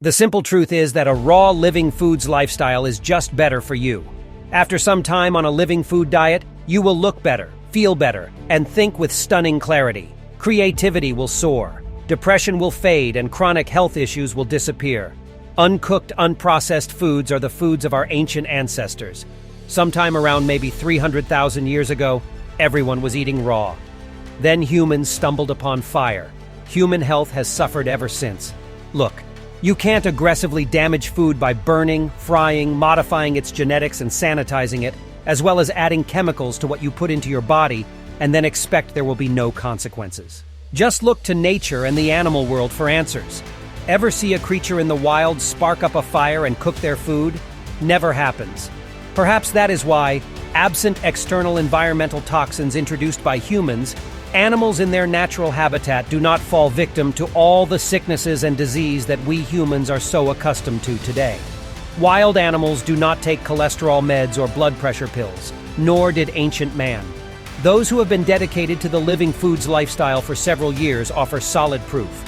The simple truth is that a raw living foods lifestyle is just better for you. After some time on a living food diet, you will look better, feel better, and think with stunning clarity. Creativity will soar, depression will fade, and chronic health issues will disappear. Uncooked, unprocessed foods are the foods of our ancient ancestors. Sometime around maybe 300,000 years ago, everyone was eating raw. Then humans stumbled upon fire. Human health has suffered ever since. Look, you can't aggressively damage food by burning, frying, modifying its genetics and sanitizing it, as well as adding chemicals to what you put into your body, and then expect there will be no consequences. Just look to nature and the animal world for answers. Ever see a creature in the wild spark up a fire and cook their food? Never happens. Perhaps that is why, absent external environmental toxins introduced by humans, animals in their natural habitat do not fall victim to all the sicknesses and disease that we humans are so accustomed to today. Wild animals do not take cholesterol meds or blood pressure pills, nor did ancient man. Those who have been dedicated to the living foods lifestyle for several years offer solid proof.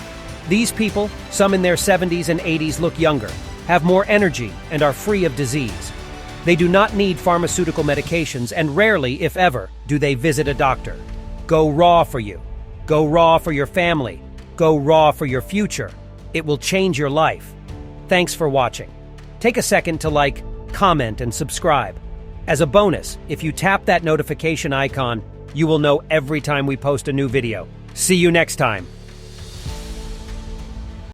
These people, some in their 70s and 80s, look younger, have more energy, and are free of disease. They do not need pharmaceutical medications, and rarely, if ever, do they visit a doctor. Go raw for you. Go raw for your family. Go raw for your future. It will change your life. Thanks for watching. Take a second to like, comment, and subscribe. As a bonus, if you tap that notification icon, you will know every time we post a new video. See you next time.